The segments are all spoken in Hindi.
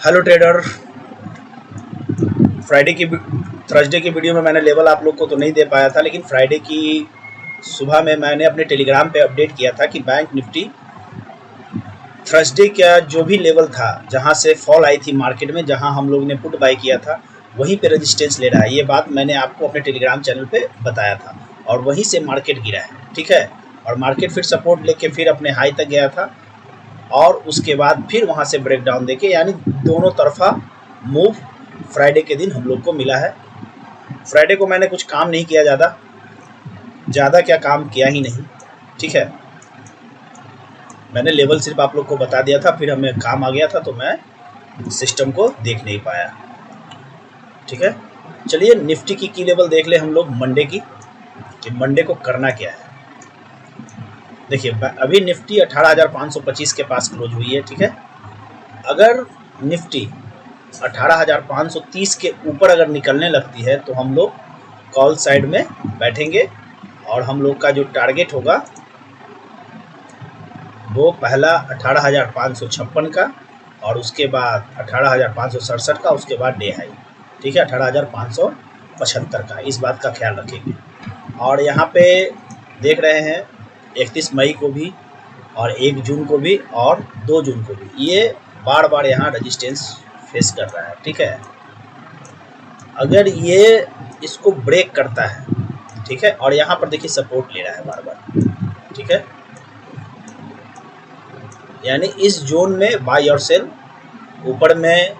Hello trader. फ्राइडे की थर्सडे की वीडियो में मैंने लेवल आप लोग को तो नहीं दे पाया था, लेकिन फ्राइडे की सुबह में मैंने अपने टेलीग्राम पे अपडेट किया था कि बैंक निफ्टी थर्सडे का जो भी लेवल था, जहां से फॉल आई थी मार्केट में, जहां हम लोग ने पुट बाय किया था, वहीं पे रेजिस्टेंस ले रहा है। ये बात मैंने आपको अपने टेलीग्राम चैनल पे बताया था और वहीं से मार्केट गिरा है। ठीक है, और मार्केट फिर सपोर्ट लेके फिर अपने हाई तक गया था और उसके बाद फिर वहां से ब्रेक डाउन देके, यानी दोनों तरफा मूव फ्राइडे के दिन हम लोग को मिला है। फ्राइडे को मैंने कुछ काम नहीं किया, ज़्यादा क्या काम किया ही नहीं। ठीक है, मैंने लेवल सिर्फ आप लोग को बता दिया था, फिर हमें काम आ गया था तो मैं सिस्टम को देख नहीं पाया। ठीक है, चलिए निफ्टी की लेवल देख ले हम लोग मंडे की, कि मंडे को करना क्या है। देखिए अभी निफ्टी 18,525 के पास क्लोज हुई है। ठीक है, अगर निफ्टी 18,530 के ऊपर अगर निकलने लगती है तो हम लोग कॉल साइड में बैठेंगे और हम लोग का जो टारगेट होगा वो पहला 18,556 का और उसके बाद 18,567 का, उसके बाद डे हाई। ठीक है, 18,575 का। इस बात का ख्याल रखेंगे। और यहाँ पे देख रहे हैं 31 मई को भी और 1 जून को भी और 2 जून को भी ये बार बार यहाँ रेजिस्टेंस फेस कर रहा है। ठीक है, अगर ये इसको ब्रेक करता है, ठीक है, और यहाँ पर देखिए सपोर्ट ले रहा है बार बार। ठीक है, यानी इस जोन में बाय और सेल, ऊपर में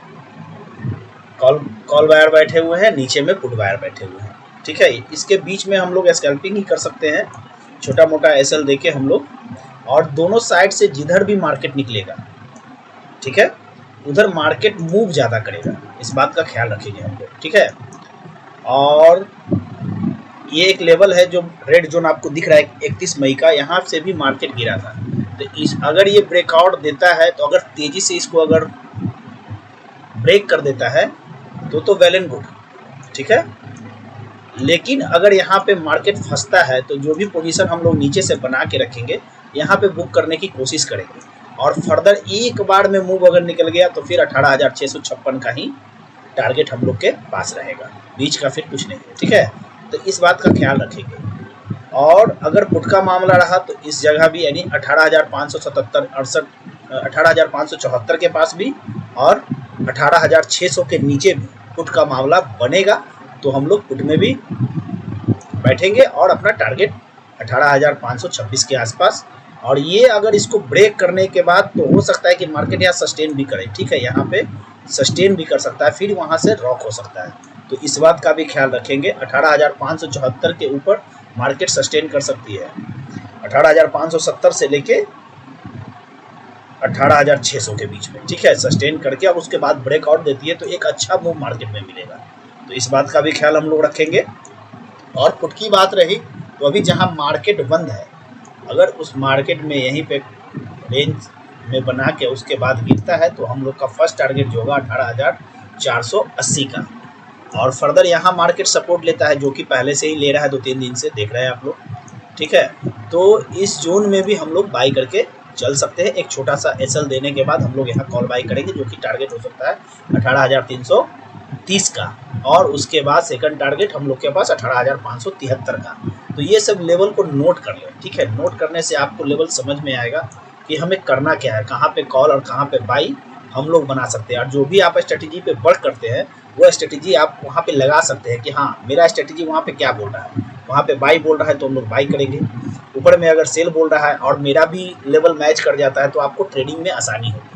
कॉल बायर बैठे हुए हैं, नीचे में पुट बायर बैठे हुए हैं। ठीक है, इसके बीच में हम लोग स्कैल्पिंग ही कर सकते हैं, छोटा मोटा एसएल देके हम लोग, और दोनों साइड से जिधर भी मार्केट निकलेगा, ठीक है, उधर मार्केट मूव ज़्यादा करेगा। इस बात का ख्याल रखेंगे हम लोग। ठीक है, और ये एक लेवल है जो रेड जोन आपको दिख रहा है 31 मई का, यहाँ से भी मार्केट गिरा था। तो अगर ये ब्रेकआउट देता है, तो अगर तेजी से इसको अगर ब्रेक कर देता है तो वेल एंड गुड। ठीक है, लेकिन अगर यहाँ पे मार्केट फंसता है तो जो भी पोजीशन हम लोग नीचे से बना के रखेंगे, यहाँ पे बुक करने की कोशिश करेंगे। और फर्दर एक बार में मूव अगर निकल गया तो फिर 18,656 का ही टारगेट हम लोग के पास रहेगा, बीच का फिर कुछ नहीं है। ठीक है, तो इस बात का ख्याल रखेंगे। और अगर पुट का मामला रहा तो इस जगह भी, यानी 18,574 के पास भी और 18,600 के नीचे भी पुट का मामला बनेगा, तो हम लोग पुट में भी बैठेंगे और अपना टारगेट 18,526 के आसपास। और ये अगर इसको ब्रेक करने के बाद तो हो सकता है कि मार्केट यहाँ सस्टेन भी करे। ठीक है, यहाँ पे सस्टेन भी कर सकता है, फिर वहाँ से रॉक हो सकता है। तो इस बात का भी ख्याल रखेंगे। 18,574 के ऊपर मार्केट सस्टेन कर सकती है, 18,570 से लेके 18,600 के बीच में। ठीक है, सस्टेन करके अब उसके बाद ब्रेकआउट देती है तो एक अच्छा मूव मार्केट में मिलेगा। तो इस बात का भी ख्याल हम लोग रखेंगे। और पुट की बात रही तो अभी जहां मार्केट बंद है, अगर उस मार्केट में यहीं पे रेंज में बना के उसके बाद गिरता है तो हम लोग का फर्स्ट टारगेट जो होगा 18,480 का। और फर्दर यहाँ मार्केट सपोर्ट लेता है, जो कि पहले से ही ले रहा है, 2-3 दिन से देख रहे हैं आप लोग। ठीक है, तो इस जोन में भी हम लोग बाई करके चल सकते हैं। एक छोटा सा एसएल देने के बाद हम लोग यहाँ कॉल बाई करेंगे, जो कि टारगेट हो सकता है 18,330 का। और उसके बाद सेकंड टारगेट हम लोग के पास 18,573 का। तो ये सब लेवल को नोट कर लें। ठीक है, नोट करने से आपको लेवल समझ में आएगा कि हमें करना क्या है, कहाँ पे कॉल और कहाँ पे बाई हम लोग बना सकते हैं। और जो भी आप स्ट्रेटेजी पे वर्क करते हैं वो स्ट्रेटेजी आप वहाँ पे लगा सकते हैं कि हाँ, मेरा स्ट्रेटेजी वहाँ पे क्या बोल रहा है। वहाँ पे बाई बोल रहा है तो हम लोग बाई करेंगे, ऊपर में अगर सेल बोल रहा है और मेरा भी लेवल मैच कर जाता है तो आपको ट्रेडिंग में आसानी होगी।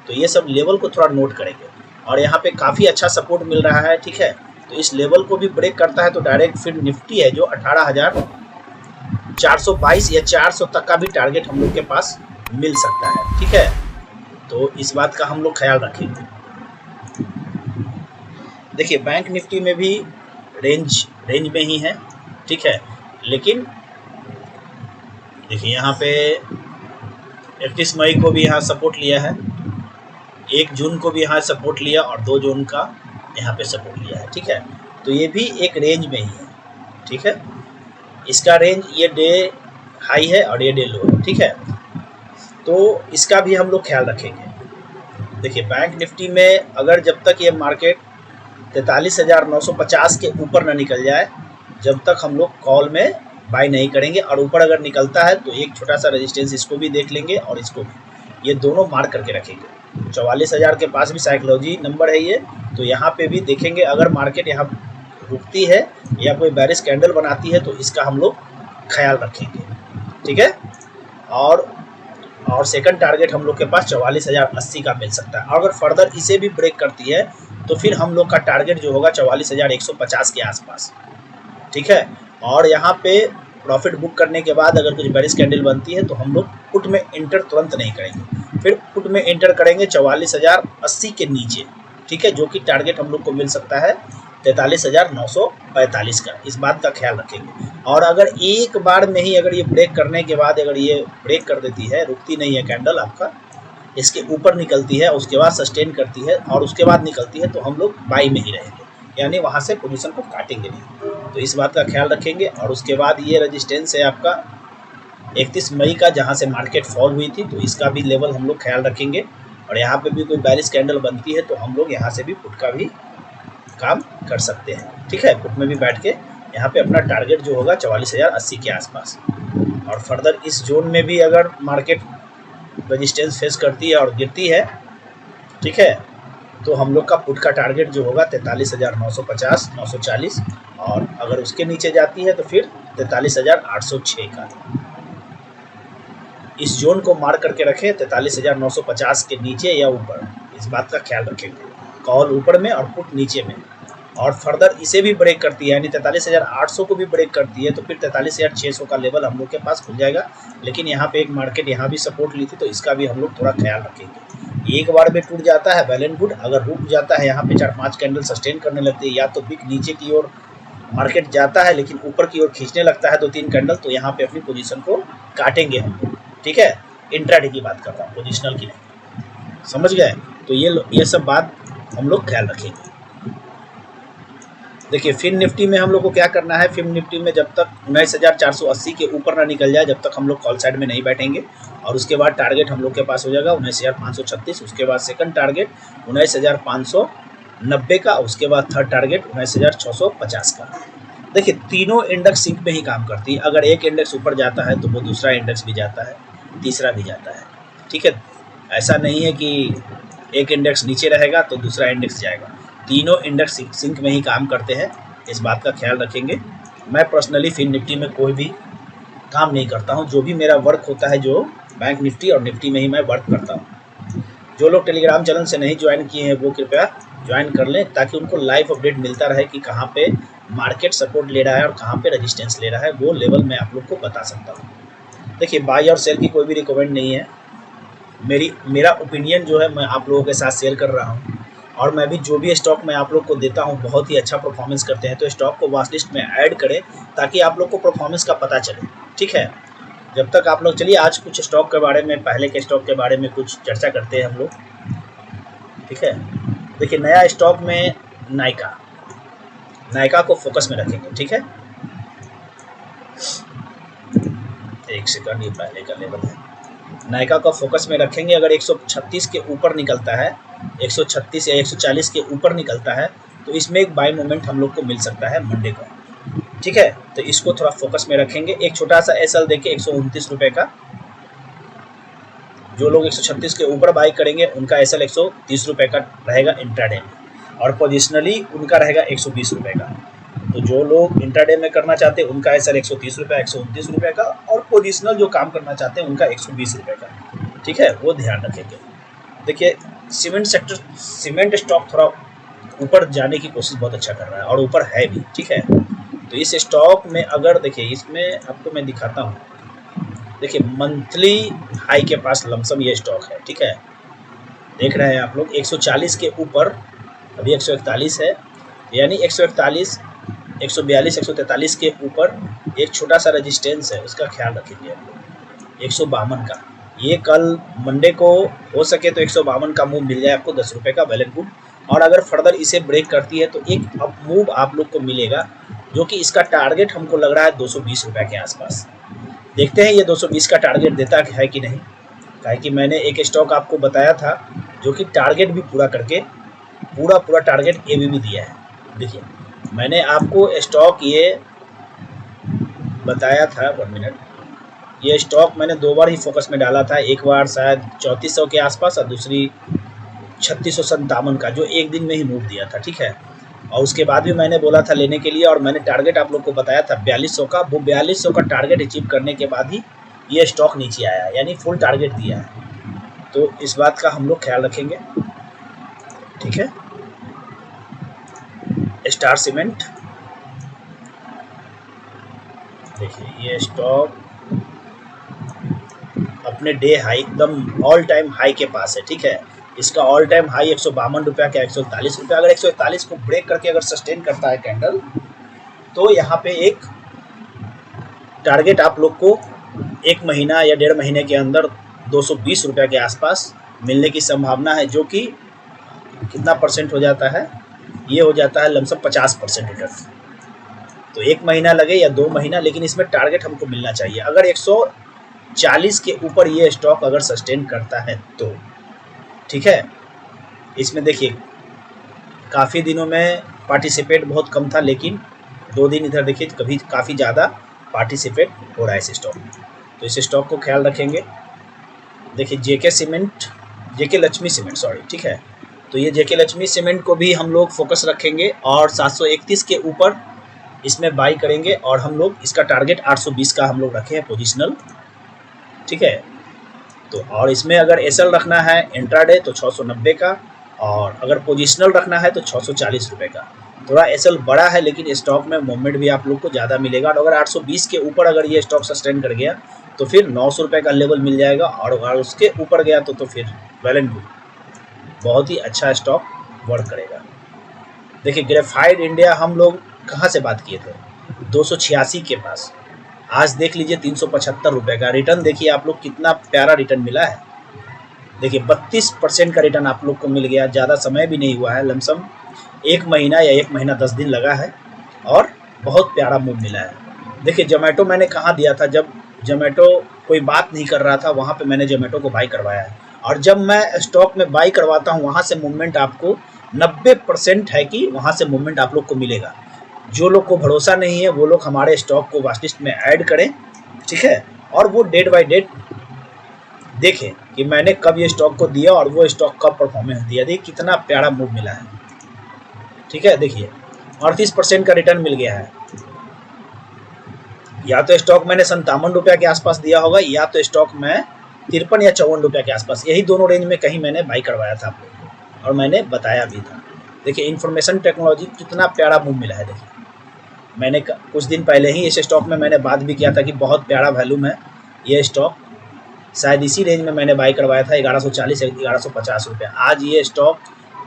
तो ये सब लेवल को थोड़ा नोट करेंगे। और यहाँ पे काफ़ी अच्छा सपोर्ट मिल रहा है। ठीक है, तो इस लेवल को भी ब्रेक करता है तो डायरेक्ट फिर निफ्टी है जो 18,422 या 400 तक का भी टारगेट हम लोग के पास मिल सकता है। ठीक है, तो इस बात का हम लोग ख्याल रखेंगे। देखिए बैंक निफ्टी में भी रेंज में ही है। ठीक है, लेकिन देखिए यहाँ पे 31 मई को भी यहाँ सपोर्ट लिया है, 1 जून को भी यहाँ सपोर्ट लिया और 2 जून का यहाँ पे सपोर्ट लिया है। ठीक है, तो ये भी एक रेंज में ही है। ठीक है, इसका रेंज ये डे हाई है और ये डे लो है। ठीक है, तो इसका भी हम लोग ख्याल रखेंगे। देखिए बैंक निफ्टी में अगर जब तक ये मार्केट 43,950 के ऊपर ना निकल जाए, जब तक हम लोग कॉल में बाय नहीं करेंगे। और ऊपर अगर निकलता है तो एक छोटा सा रेजिस्टेंस इसको भी देख लेंगे और इसको भी, ये दोनों मार्क करके रखेंगे। 44,000 के पास भी साइकोलॉजी नंबर है ये, तो यहाँ पे भी देखेंगे अगर मार्केट यहाँ रुकती है या कोई बेरिश कैंडल बनाती है तो इसका हम लोग ख्याल रखेंगे, ठीक है। और सेकंड टारगेट हम लोग के पास 44,080 का मिल सकता है। और अगर फर्दर इसे भी ब्रेक करती है तो फिर हम लोग का टारगेट जो होगा 44,150 के आसपास, ठीक है। और यहाँ पे प्रॉफिट बुक करने के बाद अगर कुछ बेरिश कैंडल बनती है तो हम लोग पुट में इंटर तुरंत नहीं करेंगे, फिर पुट में इंटर करेंगे 44,080 के नीचे, ठीक है, जो कि टारगेट हम लोग को मिल सकता है 43,945 का। इस बात का ख्याल रखेंगे। और अगर एक बार में ही अगर ये ब्रेक करने के बाद अगर ये ब्रेक कर देती है, रुकती नहीं है कैंडल आपका, इसके ऊपर निकलती है, उसके बाद सस्टेन करती है और उसके बाद निकलती है, तो हम लोग बाई में ही रहेंगे, यानी वहाँ से पोजीशन को काटेंगे नहीं। तो इस बात का ख्याल रखेंगे। और उसके बाद ये रेजिस्टेंस है आपका 31 मई का, जहाँ से मार्केट फॉल हुई थी, तो इसका भी लेवल हम लोग ख्याल रखेंगे। और यहाँ पे भी कोई बेरिश कैंडल बनती है तो हम लोग यहाँ से भी पुट का भी काम कर सकते हैं, ठीक है। पुट में भी बैठ के यहाँ पे अपना टारगेट जो होगा 44,080 के आसपास। और फर्दर इस जोन में भी अगर मार्केट रेजिस्टेंस फेस करती है और गिरती है, ठीक है, तो हम लोग का पुट का टारगेट जो होगा 43,950 940, और अगर उसके नीचे जाती है तो फिर 43,806 का। इस जोन को मार्क करके रखें 43,950 के नीचे या ऊपर, इस बात का ख्याल रखेंगे। कॉल ऊपर में और पुट नीचे में। और फर्दर इसे भी ब्रेक करती है, यानी 43,800 को भी ब्रेक करती है, तो फिर 43,600 का लेवल हम लोग के पास खुल जाएगा। लेकिन यहाँ पे एक मार्केट यहाँ भी सपोर्ट ली थी, तो इसका भी हम लोग थोड़ा ख्याल रखेंगे। एक बार में टूट जाता है वेल एंड गुड, अगर रुक जाता है यहाँ पे 4-5 कैंडल सस्टेन करने लगती है, या तो बिग नीचे की ओर मार्केट जाता है लेकिन ऊपर की ओर खींचने लगता है 2-3 कैंडल, तो यहाँ पे अपनी पोजीशन को काटेंगे हम लोग, ठीक है। इंट्राडे की बात कर रहा हूँ, पोजिशनल की नहीं, समझ गए। तो ये सब बात हम लोग ख्याल रखेंगे। देखिए फिन निफ्टी में हम लोग को क्या करना है, फिन निफ्टी में जब तक 19,480 के ऊपर ना निकल जाए, जब तक हम लोग कॉल साइड में नहीं बैठेंगे। और उसके बाद टारगेट हम लोग के पास हो जाएगा 19,536, उसके बाद सेकंड टारगेट 19,590 का, उसके बाद थर्ड टारगेट 19,650 का। देखिए तीनों इंडेक्स सिंक में ही काम करती है। अगर एक इंडेक्स ऊपर जाता है तो वो दूसरा इंडेक्स भी जाता है, तीसरा भी जाता है, ठीक है। ऐसा नहीं है कि एक इंडेक्स नीचे रहेगा तो दूसरा इंडेक्स जाएगा, तीनों इंडेक्स सिंक में ही काम करते हैं, इस बात का ख्याल रखेंगे। मैं पर्सनली फिन निफ्टी में कोई भी काम नहीं करता हूं, जो भी मेरा वर्क होता है जो बैंक निफ्टी और निफ्टी में ही मैं वर्क करता हूं। जो लोग टेलीग्राम चैनल से नहीं ज्वाइन किए हैं वो कृपया ज्वाइन कर लें, ताकि उनको लाइव अपडेट मिलता रहे कि कहाँ पे मार्केट सपोर्ट ले रहा है और कहाँ पे रेजिस्टेंस ले रहा है, वो लेवल मैं आप लोग को बता सकता हूँ। देखिए बाई और सेल की कोई भी रिकमेंड नहीं है, मेरा ओपिनियन जो है मैं आप लोगों के साथ शेयर कर रहा हूँ। और मैं भी जो भी स्टॉक मैं आप लोग को देता हूँ बहुत ही अच्छा परफॉर्मेंस करते हैं, तो स्टॉक को वॉच लिस्ट में ऐड करें ताकि आप लोग को परफॉर्मेंस का पता चले, ठीक है। जब तक आप लोग, चलिए आज कुछ स्टॉक के बारे में, पहले के स्टॉक के बारे में कुछ चर्चा करते हैं हम लोग, ठीक है। देखिए नया स्टॉक में नायका को फोकस में रखेंगे, ठीक है। एक सेकंड, ये पहले का लेवल है, नायका का फोकस में रखेंगे। अगर 136 के ऊपर निकलता है, 136 या 140 के ऊपर निकलता है, तो इसमें एक बाय मोमेंट हम लोग को मिल सकता है मंडे को, ठीक है। तो इसको थोड़ा फोकस में रखेंगे। एक छोटा सा एसएल देके 129 रुपये का, जो लोग 136 के ऊपर बाई करेंगे उनका एसएल 130 रुपये का रहेगा इंट्राडे में, और पोजिशनली उनका रहेगा 120 रुपये का। तो जो लोग इंट्राडे में करना चाहते हैं उनका एसएल 130 रुपये, 129 रुपये का, और पोजिशनल जो काम करना चाहते हैं उनका 120 रुपये का, ठीक है, वो ध्यान रखेंगे। देखिए सीमेंट स्टॉक थोड़ा ऊपर जाने की कोशिश बहुत अच्छा कर रहा है और ऊपर है भी, ठीक है। तो इस स्टॉक में अगर देखिए, इसमें आपको मैं दिखाता हूँ, देखिए मंथली हाई के पास लमसम ये स्टॉक है, ठीक है। देख रहे हैं आप लोग 140 के ऊपर, अभी 141 है, यानी 141, 142, 143 के ऊपर एक छोटा सा रेजिस्टेंस है, उसका ख्याल रखेंगे आप लोग। 152 का, ये कल मंडे को हो सके तो 152 का मूव मिल जाए आपको 10 रुपये का, वेल एंड गुड। और अगर फर्दर इसे ब्रेक करती है तो एक अप मूव आप लोग को मिलेगा, जो कि इसका टारगेट हमको लग रहा है 220 रुपये के आसपास। देखते हैं ये 220 का टारगेट देता है कि नहीं। काहे कि मैंने एक स्टॉक आपको बताया था जो कि टारगेट भी पूरा करके पूरा टारगेट ए भी दिया है। देखिए मैंने आपको स्टॉक ये बताया था, 1 मिनट, ये स्टॉक मैंने 2 बार ही फोकस में डाला था, एक बार शायद 3400 के आसपास और दूसरी 3657 का, जो एक दिन में ही मूव दिया था, ठीक है। और उसके बाद भी मैंने बोला था लेने के लिए, और मैंने टारगेट आप लोग को बताया था 4200 का। वो 4200 का टारगेट अचीव करने के बाद ही ये स्टॉक नीचे आया, यानी फुल टारगेट दिया है। तो इस बात का हम लोग ख्याल रखेंगे, ठीक है। स्टार सीमेंट, देखिए ये स्टॉक अपने डे हाई, एकदम ऑल टाइम हाई के पास है, ठीक है। इसका ऑल टाइम हाई 152 रुपया का 141 रुपया। अगर 141 को ब्रेक करके अगर सस्टेन करता है कैंडल, तो यहाँ पे एक टारगेट आप लोग को 1 महीना या 1.5 महीने के अंदर 220 रुपया के आसपास मिलने की संभावना है, जो कि कितना परसेंट हो जाता है, ये हो जाता है लमसम 50% रिटर्न। तो 1 महीना लगे या 2 महीना, लेकिन इसमें टारगेट हमको मिलना चाहिए। अगर 140 के ऊपर ये स्टॉक अगर सस्टेन करता है तो, ठीक है। इसमें देखिए काफ़ी दिनों में पार्टिसिपेट बहुत कम था, लेकिन 2 दिन इधर देखिए कभी काफ़ी ज़्यादा पार्टिसिपेट हो रहा है इस स्टॉक में। तो इस स्टॉक को ख्याल रखेंगे। देखिए जेके लक्ष्मी सीमेंट, सॉरी, ठीक है। तो ये जेके लक्ष्मी सीमेंट को भी हम लोग फोकस रखेंगे और 731 के ऊपर इसमें बाई करेंगे, और हम लोग इसका टारगेट 820 का हम लोग रखे हैं पोजिशनल, ठीक है। तो और इसमें अगर एसएल रखना है इंट्राडे तो 690 का, और अगर पोजिशनल रखना है तो 640 रुपये का। थोड़ा एसएल बड़ा है, लेकिन स्टॉक में मूवमेंट भी आप लोग को ज़्यादा मिलेगा। और अगर 820 के ऊपर अगर ये स्टॉक सस्टेन कर गया तो फिर 900 रुपये का लेवल मिल जाएगा, और अगर उसके ऊपर गया तो फिर वेल एंड गुड, बहुत ही अच्छा स्टॉक वर्क करेगा। देखिए ग्रेफाइट इंडिया हम लोग कहाँ से बात किए थे, 286 के पास, आज देख लीजिए 375 रुपये का रिटर्न। देखिए आप लोग कितना प्यारा रिटर्न मिला है। देखिए 32% का रिटर्न आप लोग को मिल गया। ज़्यादा समय भी नहीं हुआ है, लमसम 1 महीना या 1 महीना 10 दिन लगा है, और बहुत प्यारा मूव मिला है। देखिए जोमेटो मैंने कहाँ दिया था, जब जोमेटो कोई बात नहीं कर रहा था वहाँ पे मैंने जोमेटो को बाई करवाया है। और जब मैं स्टॉक में बाई करवाता हूँ वहाँ से मूवमेंट आपको 90% है कि वहाँ से मूवमेंट आप लोग को मिलेगा। जो लोग को भरोसा नहीं है वो लोग हमारे स्टॉक को वॉच लिस्ट में ऐड करें, ठीक है। और वो डेट बाय डेट देखें कि मैंने कब ये स्टॉक को दिया और वो स्टॉक कब परफॉर्मेंस दिया। देखिए कितना प्यारा मूव मिला है, ठीक है। देखिए 38% का रिटर्न मिल गया है। या तो स्टॉक मैंने 57 रुपया के आसपास दिया होगा, या तो स्टॉक में 53 या 54 रुपया के आसपास, यही दोनों रेंज में कहीं मैंने बाई करवाया था आप लोग को, और मैंने बताया भी था। देखिए इंफॉर्मेशन टेक्नोलॉजी कितना प्यारा मूव मिला है। देखिए मैंने कुछ दिन पहले ही इस स्टॉक में मैंने बात भी किया था कि बहुत प्यारा वैल्यूम है ये स्टॉक। शायद इसी रेंज में मैंने बाई करवाया था 1140 या 1150 रुपया। आज ये स्टॉक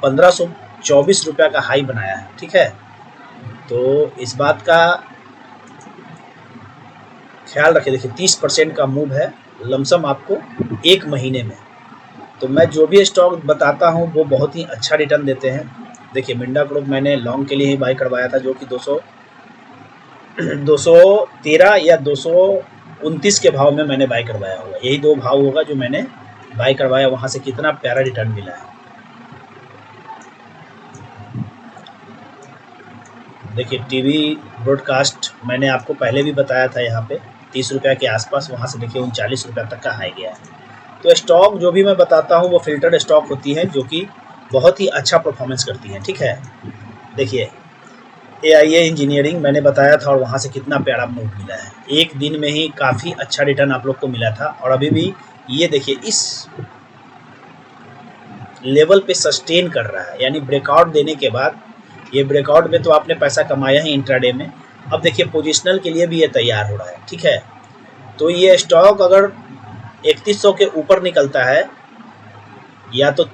1524 रुपया का हाई बनाया है, ठीक है। तो इस बात का ख्याल रखें। देखिए 30% का मूव है लमसम आपको 1 महीने में। तो मैं जो भी स्टॉक बताता हूँ वो बहुत ही अच्छा रिटर्न देते हैं। देखिए मिंडा ग्रुप मैंने लॉन्ग के लिए ही बाई करवाया था, जो कि 213 या 229 के भाव में मैंने बाई करवाया होगा। यही 2 भाव होगा जो मैंने बाई करवाया, वहाँ से कितना प्यारा रिटर्न मिला है। देखिए टीवी ब्रॉडकास्ट मैंने आपको पहले भी बताया था, यहाँ पे 30 रुपया के आसपास, वहाँ से देखिए 39 रुपया तक का हाई गया है। तो स्टॉक जो भी मैं बताता हूँ वो फिल्टर्ड स्टॉक होती है, जो कि बहुत ही अच्छा परफॉर्मेंस करती हैं, ठीक है। देखिए AIA इंजीनियरिंग मैंने बताया था, और वहाँ से कितना प्यारा मूव मिला है। एक दिन में ही काफ़ी अच्छा रिटर्न आप लोग को मिला था, और अभी भी ये देखिए इस लेवल पे सस्टेन कर रहा है, यानी ब्रेकआउट देने के बाद, ये ब्रेकआउट में तो आपने पैसा कमाया ही इंट्राडे में, अब देखिए पोजिशनल के लिए भी ये तैयार हो रहा है, ठीक है। तो ये स्टॉक अगर 3100 के ऊपर निकलता है या तो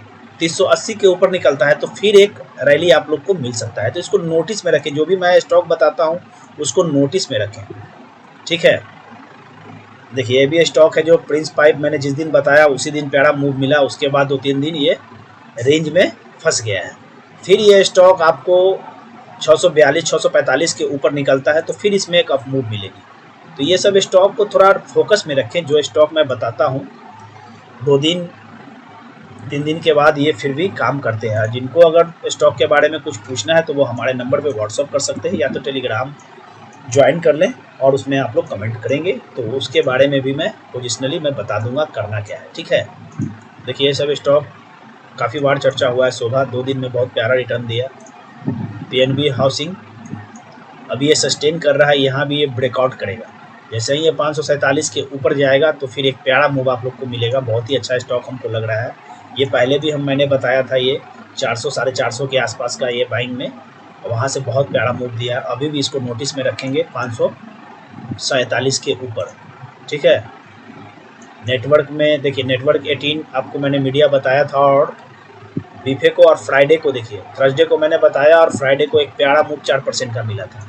380 के ऊपर निकलता है, तो फिर एक रैली आप लोग को मिल सकता है। तो इसको नोटिस में रखें, जो भी मैं स्टॉक बताता हूँ उसको नोटिस में रखें, ठीक है। देखिए ये भी स्टॉक है जो प्रिंस पाइप मैंने जिस दिन बताया उसी दिन प्यारा मूव मिला, उसके बाद 2-3 दिन ये रेंज में फंस गया है। फिर ये स्टॉक आपको 642-645 के ऊपर निकलता है, तो फिर इसमें एक अप मूव मिलेगी। तो ये सब स्टॉक को थोड़ा फोकस में रखें। जो स्टॉक मैं बताता हूँ 2 दिन 3 दिन के बाद ये फिर भी काम करते हैं। जिनको अगर स्टॉक के बारे में कुछ पूछना है तो वो हमारे नंबर पे व्हाट्सअप कर सकते हैं, या तो टेलीग्राम ज्वाइन कर लें और उसमें आप लोग कमेंट करेंगे तो उसके बारे में भी मैं पोजिशनली मैं बता दूंगा करना क्या है। ठीक है, देखिए ये सब स्टॉक काफ़ी बार चर्चा हुआ है। शोभा 2 दिन में बहुत प्यारा रिटर्न दिया। पीएनबी हाउसिंग अभी ये सस्टेन कर रहा है, यहाँ भी ये ब्रेकआउट करेगा। जैसे ही ये 547 के ऊपर जाएगा तो फिर एक प्यारा मूव आप लोग को मिलेगा। बहुत ही अच्छा स्टॉक हमको लग रहा है। ये पहले भी मैंने बताया था, ये 400 साढ़े 400 के आसपास का ये बाइंग में, वहाँ से बहुत प्यारा मूव दिया है। अभी भी इसको नोटिस में रखेंगे 547 के ऊपर। ठीक है, नेटवर्क में देखिए, नेटवर्क 18 आपको मैंने मीडिया बताया था, और बीफे को और फ्राइडे को देखिए, थर्सडे को मैंने बताया और फ्राइडे को एक प्यारा मूव 4% का मिला था।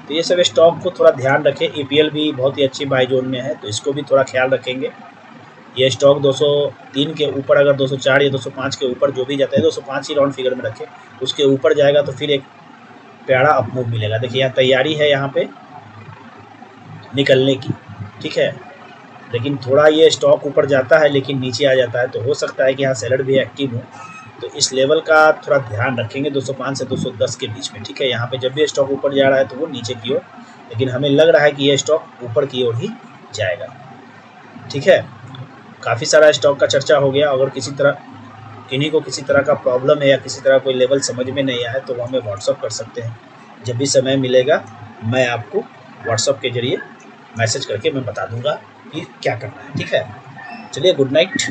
तो ये सब स्टॉक को थोड़ा ध्यान रखें। ईपीएल भी बहुत ही अच्छी बाई जोन में है, तो इसको भी थोड़ा ख्याल रखेंगे। ये स्टॉक 203 के ऊपर, अगर 204 या 205 के ऊपर जो भी जाता है, 205 ही राउंड फिगर में रखें, उसके ऊपर जाएगा तो फिर एक प्यारा अप मूव मिलेगा। देखिए यहाँ तैयारी है यहाँ पे निकलने की। ठीक है, लेकिन थोड़ा ये स्टॉक ऊपर जाता है लेकिन नीचे आ जाता है, तो हो सकता है कि यहाँ सेलर भी एक्टिव हो, तो इस लेवल का थोड़ा ध्यान रखेंगे 205 से 210 के बीच में। ठीक है, यहाँ पे जब भी स्टॉक ऊपर जा रहा है तो वो नीचे की ओर, लेकिन हमें लग रहा है कि ये स्टॉक ऊपर की ओर ही जाएगा। ठीक है, काफ़ी सारा स्टॉक का चर्चा हो गया। अगर किन्हीं को किसी तरह का प्रॉब्लम है या किसी तरह कोई लेवल समझ में नहीं आया तो वो हमें व्हाट्सअप कर सकते हैं। जब भी समय मिलेगा मैं आपको व्हाट्सअप के जरिए मैसेज करके मैं बता दूंगा कि क्या करना है। ठीक है, चलिए, गुड नाइट।